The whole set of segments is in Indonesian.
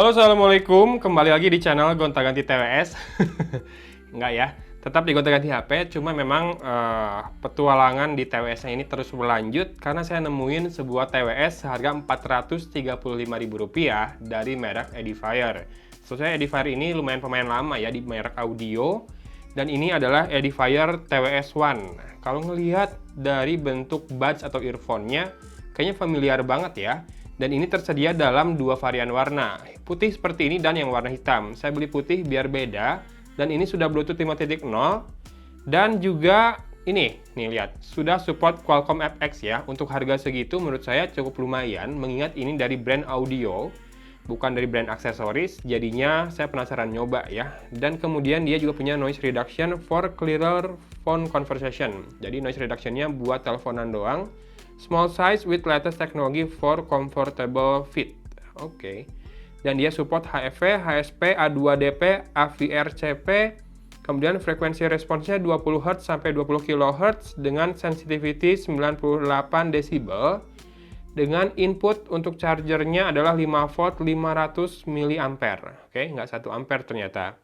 Halo, assalamualaikum. Kembali lagi di channel Gonta-Ganti TWS. Enggak ya, tetap di Gonta-Ganti HP. Cuma memang petualangan di TWS-nya ini terus berlanjut karena saya nemuin sebuah TWS seharga Rp435.000 dari merek Edifier. Sebenarnya Edifier ini lumayan pemain lama ya di merek audio. Dan ini adalah Edifier TWS One. Kalau ngelihat dari bentuk buds atau earphone-nya, kayaknya familiar banget ya. Dan ini tersedia dalam dua varian warna, putih seperti ini dan yang warna hitam. Saya beli putih biar beda, dan ini sudah Bluetooth 5.0, dan juga ini, nih lihat, sudah support Qualcomm FX ya. Untuk harga segitu menurut saya cukup lumayan, mengingat ini dari brand audio, bukan dari brand aksesoris, jadinya saya penasaran nyoba ya. Dan kemudian dia juga punya noise reduction for clearer phone conversation. Jadi noise reduction-nya buat teleponan doang. Small size with latest technology for comfortable fit. Oke. Dan dia support HEV, HSP, A2DP, AVRCP. Kemudian frekuensi responsnya 20 Hz sampai 20 kHz dengan sensitivity 98 decibel. Dengan input untuk chargernya adalah 5 volt 500 mAh. Oke, nggak 1 ampere ternyata.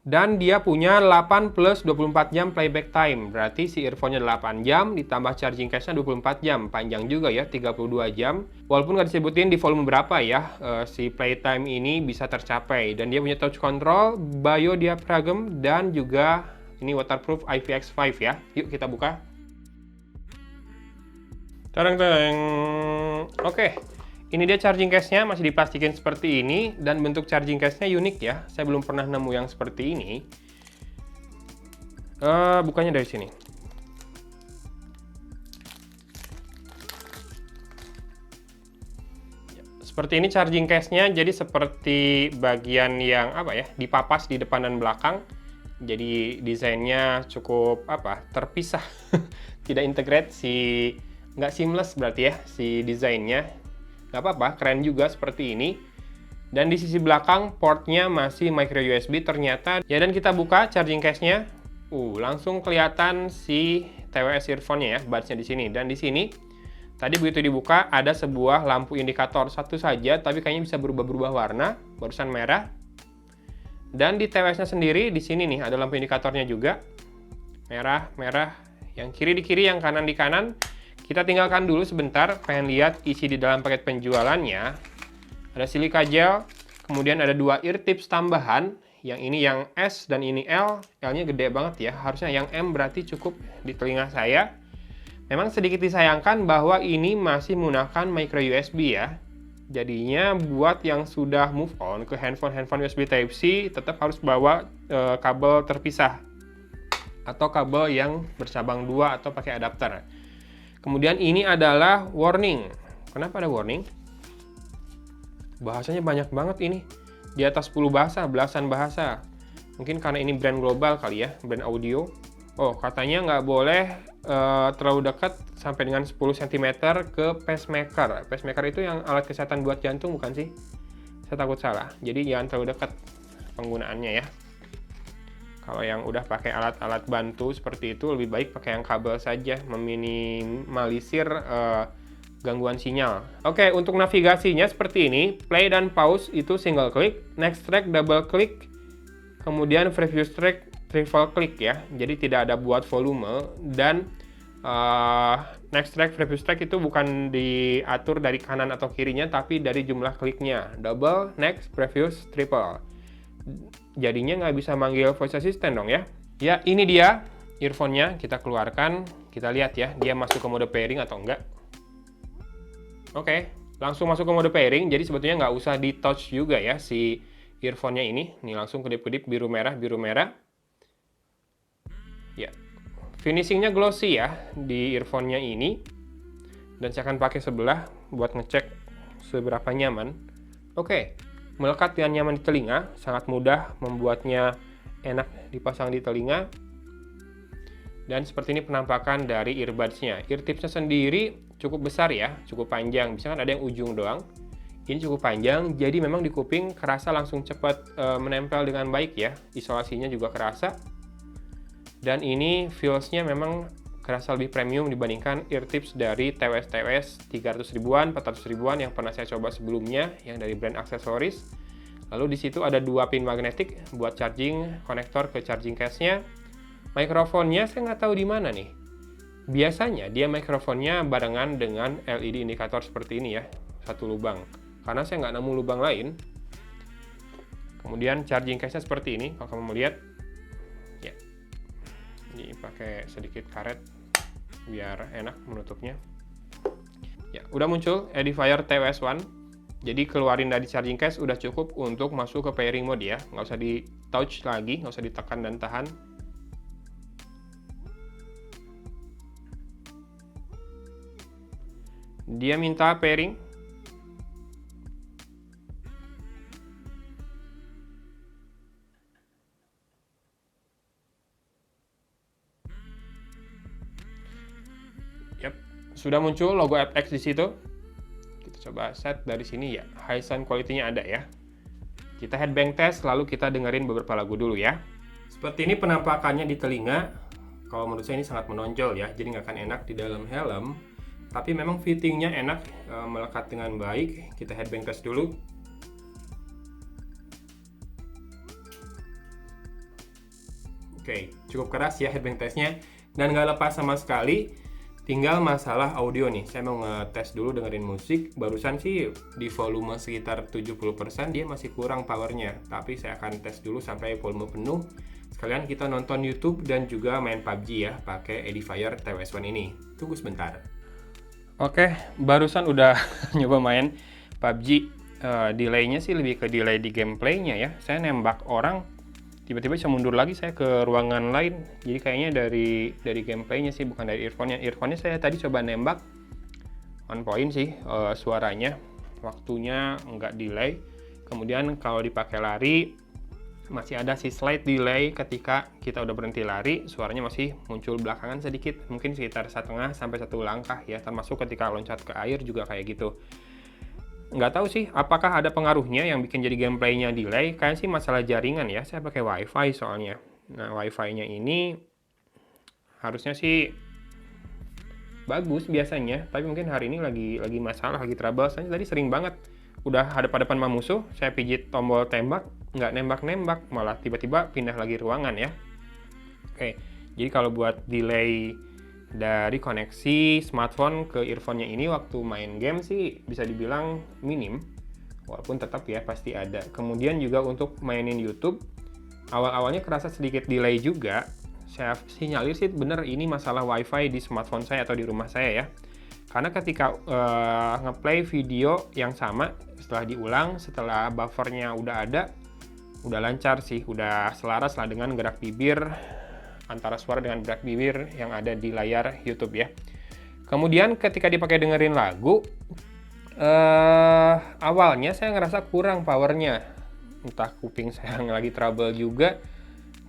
Dan dia punya 8 plus 24 jam playback time. Berarti si earphone-nya 8 jam, ditambah charging case-nya 24 jam. Panjang juga ya, 32 jam. Walaupun nggak disebutin di volume berapa ya, si playtime ini bisa tercapai. Dan dia punya touch control, biodiaphragm, dan juga ini waterproof IPX5 ya. Yuk kita buka. Tereng-tereng. Oke. Ini dia charging case-nya, masih diplastikin seperti ini, dan bentuk charging case-nya unik ya. Saya belum pernah nemu yang seperti ini. Bukannya dari sini. Seperti ini charging case-nya, jadi seperti bagian yang apa ya, dipapas di depan dan belakang. Jadi desainnya cukup terpisah. Tidak integrate nggak seamless berarti ya si desainnya. Nggak apa-apa, keren juga seperti ini. Dan di sisi belakang portnya masih micro USB ternyata. Ya, dan kita buka charging case-nya. Langsung kelihatan si TWS earphone-nya ya, buds-nya di sini. Dan di sini tadi begitu dibuka ada sebuah lampu indikator satu saja, tapi kayaknya bisa berubah-berubah warna, barusan merah. Dan di TWS-nya sendiri di sini nih ada lampu indikatornya juga. Merah, merah, yang kiri di kiri, yang kanan di kanan. Kita tinggalkan dulu sebentar, pengen lihat isi di dalam paket penjualannya. Ada silika gel, kemudian ada dua ear tips tambahan. Yang ini yang S dan ini L. L-nya gede banget ya, harusnya yang M berarti cukup di telinga saya. Memang sedikit disayangkan bahwa ini masih menggunakan micro USB ya. Jadinya buat yang sudah move on ke handphone USB Type-C, tetap harus bawa kabel terpisah. Atau kabel yang bercabang dua atau pakai adapter. Kemudian ini adalah warning. Kenapa ada warning? Bahasanya banyak banget ini. Di atas 10 bahasa, belasan bahasa. Mungkin karena ini brand global kali ya, brand audio. Katanya nggak boleh terlalu dekat sampai dengan 10 cm ke pacemaker. Pacemaker itu yang alat kesehatan buat jantung bukan sih? Saya takut salah. Jadi jangan terlalu dekat penggunaannya ya. Kalau yang udah pakai alat-alat bantu seperti itu, lebih baik pakai yang kabel saja, meminimalisir gangguan sinyal. Oke, untuk navigasinya seperti ini, play dan pause itu single click, next track double click, kemudian previous track triple click ya. Jadi tidak ada buat volume, dan next track, previous track itu bukan diatur dari kanan atau kirinya, tapi dari jumlah kliknya. Double, next, previous, triple. Jadinya nggak bisa manggil voice assistant dong ya. Ya, ini dia earphone-nya. Kita keluarkan, kita lihat ya, dia masuk ke mode pairing atau enggak. Oke, langsung masuk ke mode pairing, jadi sebetulnya nggak usah di touch juga ya si earphone-nya ini. Nih langsung kedip-kedip biru merah, biru merah. Ya, finishingnya glossy ya di earphone-nya ini. Dan saya akan pakai sebelah buat ngecek seberapa nyaman. Oke. Melekat dengan nyaman di telinga, sangat mudah membuatnya enak dipasang di telinga. Dan seperti ini penampakan dari earbuds-nya. Ear tips-nya sendiri cukup besar ya, cukup panjang. Bisa kan ada yang ujung doang. Ini cukup panjang, jadi memang di kuping kerasa langsung cepat menempel dengan baik ya. Isolasinya juga kerasa. Dan ini feels-nya memang kerasa lebih premium dibandingkan ear tips dari TWS 300 ribuan, 400 ribuan yang pernah saya coba sebelumnya yang dari brand aksesoris. Lalu di situ ada 2 pin magnetik buat charging konektor ke charging case-nya. Mikrofonnya saya nggak tahu di mana nih. Biasanya dia mikrofonnya barengan dengan LED indikator seperti ini ya, satu lubang. Karena saya nggak nemu lubang lain. Kemudian charging case-nya seperti ini, kalau kamu melihat. Ya, ini pakai sedikit karet biar enak menutupnya. Ya, udah muncul Edifier TWS1. Jadi keluarin dari charging case udah cukup untuk masuk ke pairing mode ya. Nggak usah di touch lagi, nggak usah ditekan dan tahan. Dia minta pairing. Yap, sudah muncul logo FX di situ. Kita coba set dari sini ya. High sound quality-nya ada ya. Kita headbang test, lalu kita dengerin beberapa lagu dulu ya. Seperti ini penampakannya di telinga. Kalau menurut saya ini sangat menonjol ya, jadi nggak akan enak di dalam helm. Tapi memang fittingnya enak, melekat dengan baik. Kita headbang test dulu. Oke, cukup keras ya headbang testnya. Dan nggak lepas sama sekali. Tinggal masalah audio nih. Saya mau ngetes dulu dengerin musik. Barusan sih di volume sekitar 70% dia masih kurang powernya. Tapi saya akan tes dulu sampai volume penuh. Sekalian kita nonton YouTube dan juga main PUBG ya, pakai Edifier TWS1 ini. Tunggu sebentar. Oke, barusan udah nyoba main PUBG. Delaynya sih lebih ke delay di gameplaynya ya. Saya nembak orang, tiba-tiba bisa mundur lagi saya ke ruangan lain. Jadi kayaknya dari gameplaynya sih, bukan dari earphone-nya. Earphone-nya saya tadi coba nembak, on point sih suaranya. Waktunya nggak delay. Kemudian kalau dipakai lari, masih ada si slight delay ketika kita udah berhenti lari, suaranya masih muncul belakangan sedikit, mungkin sekitar 1,5 sampai 1 langkah ya, termasuk ketika loncat ke air juga kayak gitu. Nggak tahu sih apakah ada pengaruhnya yang bikin jadi gameplaynya delay. Kayaknya sih masalah jaringan ya, saya pakai wifi soalnya. Nah, wifi-nya ini harusnya sih bagus biasanya, tapi mungkin hari ini lagi masalah, lagi trouble. Saya tadi sering banget udah hadap-hadapan sama musuh, saya pijit tombol tembak, nggak nembak-nembak, malah tiba-tiba pindah lagi ruangan ya. Oke, jadi kalau buat delay dari koneksi smartphone ke earphone-nya ini waktu main game sih bisa dibilang minim, walaupun tetap ya pasti ada. Kemudian juga untuk mainin YouTube, awal-awalnya kerasa sedikit delay juga. Saya sinyalir sih bener ini masalah wifi di smartphone saya atau di rumah saya ya. Karena ketika ngeplay video yang sama, setelah diulang, setelah buffernya udah ada, udah lancar sih, udah selaras lah dengan gerak bibir, antara suara dengan gerak bibir yang ada di layar YouTube ya. Kemudian ketika dipakai dengerin lagu, awalnya saya ngerasa kurang powernya, entah kuping saya lagi trouble juga,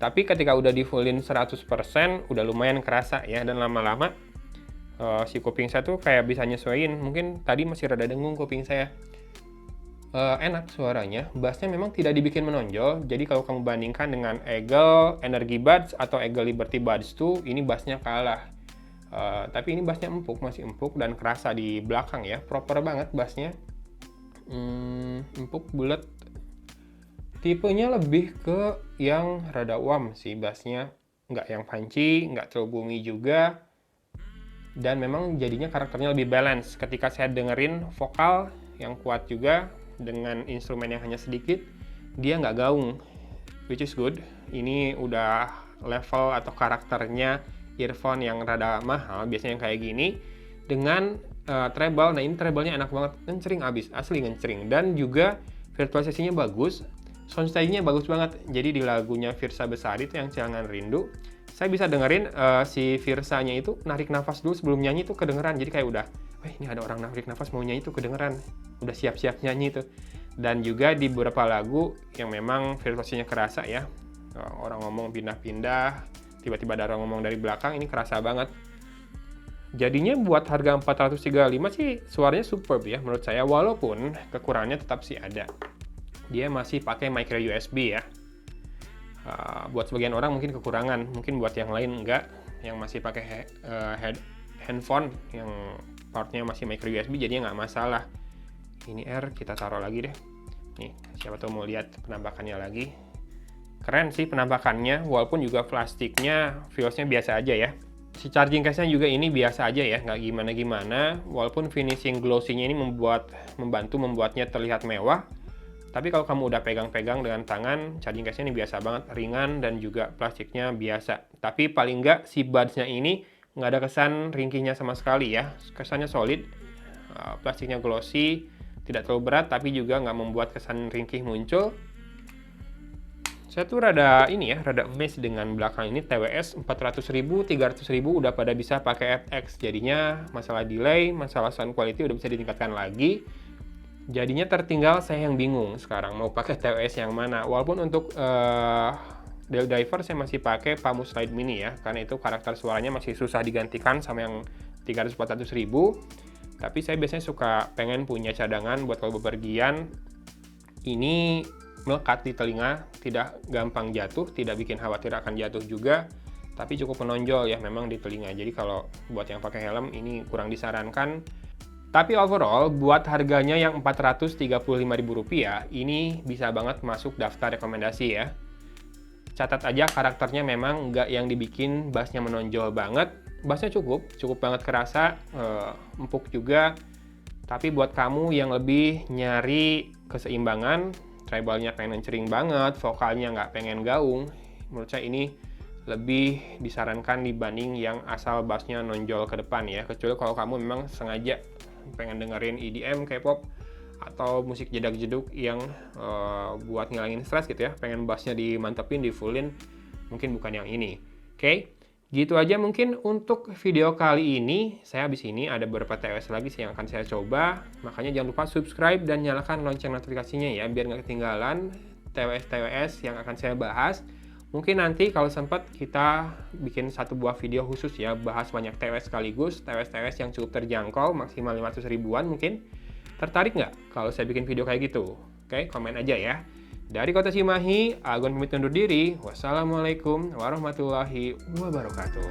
tapi ketika udah di fullin 100%, udah lumayan kerasa ya, dan lama-lama si kuping saya tuh kayak bisa nyesuaiin. Mungkin tadi masih rada dengung kuping saya. Enak suaranya, bassnya memang tidak dibikin menonjol. Jadi kalau kamu bandingkan dengan Eagle Energy Buds atau Eagle Liberty Buds 2, ini bassnya kalah. Tapi ini bassnya empuk, masih empuk dan kerasa di belakang ya, proper banget bassnya. Empuk, bulat. Tipenya lebih ke yang rada warm sih bassnya, nggak yang punchy, nggak terlalu boomy juga. Dan memang jadinya karakternya lebih balance. Ketika saya dengerin vokal yang kuat juga, dengan instrumen yang hanya sedikit, dia nggak gaung, which is good. Ini udah level atau karakternya earphone yang rada mahal, biasanya yang kayak gini, dengan treble. Nah ini treble-nya enak banget, ngencering abis, asli ngencering. Dan juga virtualisasinya bagus, soundstage-nya bagus banget. Jadi di lagunya Firsa Besari itu yang Cilangan Rindu, saya bisa dengerin si Firsanya itu narik nafas dulu sebelum nyanyi tuh kedengeran. Jadi kayak udah, ini ada orang narik nafas mau nyanyi tuh kedengeran. Udah siap-siap nyanyi tuh. Dan juga di beberapa lagu yang memang virtualisasinya kerasa ya. Orang ngomong pindah-pindah, tiba-tiba ada orang ngomong dari belakang, ini kerasa banget. Jadinya buat harga 435 sih suaranya superb ya menurut saya. Walaupun kekurangannya tetap sih ada. Dia masih pakai micro USB ya. buat sebagian orang mungkin kekurangan, mungkin buat yang lain enggak, yang masih pakai handphone yang portnya masih micro USB jadinya nggak masalah. Ini R kita taruh lagi deh. Nih, siapa tahu mau lihat penampakannya lagi. Keren sih penampakannya, walaupun juga plastiknya feelsnya biasa aja ya. Si charging case-nya juga ini biasa aja ya, nggak gimana-gimana. Walaupun finishing glossy-nya ini membantu membuatnya terlihat mewah. Tapi kalau kamu udah pegang-pegang dengan tangan, charging case-nya ini biasa banget, ringan dan juga plastiknya biasa. Tapi paling nggak si buds-nya ini nggak ada kesan ringkihnya sama sekali ya. Kesannya solid, plastiknya glossy, tidak terlalu berat tapi juga nggak membuat kesan ringkih muncul. Saya tuh rada amazed dengan belakang ini. TWS 400.000, 300.000 udah pada bisa pakai FX. Jadinya masalah delay, masalah sound quality udah bisa ditingkatkan lagi. Jadinya tertinggal saya yang bingung sekarang mau pakai TWS yang mana. Walaupun untuk Del Diver saya masih pakai Pamus Slide Mini ya, karena itu karakter suaranya masih susah digantikan sama yang 300-400.000. Tapi saya biasanya suka pengen punya cadangan buat kalau bepergian. Ini melekat di telinga, tidak gampang jatuh, tidak bikin khawatir akan jatuh juga, tapi cukup menonjol ya memang di telinga. Jadi kalau buat yang pakai helm ini kurang disarankan. Tapi overall, buat harganya yang Rp435.000, ini bisa banget masuk daftar rekomendasi ya. Catat aja karakternya memang nggak yang dibikin bassnya menonjol banget. Bassnya cukup banget kerasa, empuk juga. Tapi buat kamu yang lebih nyari keseimbangan, treble-nya pengen cering banget, vokalnya nggak pengen gaung, menurut saya ini lebih disarankan dibanding yang asal bassnya nonjol ke depan ya. Kecuali kalau kamu memang sengaja pengen dengerin EDM, K-pop, atau musik jedak-jeduk yang buat ngilangin stres gitu ya, pengen bassnya dimantepin, di fullin, mungkin bukan yang ini. Oke, gitu aja mungkin untuk video kali ini. Saya habis ini ada beberapa TWS lagi yang akan saya coba, makanya jangan lupa subscribe dan nyalakan lonceng notifikasinya ya, biar nggak ketinggalan TWS-TWS yang akan saya bahas. Mungkin nanti kalau sempat kita bikin satu buah video khusus ya, bahas banyak TWS sekaligus, TWS-TWS yang cukup terjangkau, maksimal 500 ribuan mungkin. Tertarik nggak kalau saya bikin video kayak gitu? Oke, komen aja ya. Dari Kota Cimahi, Agon pamit undur diri. Wassalamualaikum warahmatullahi wabarakatuh.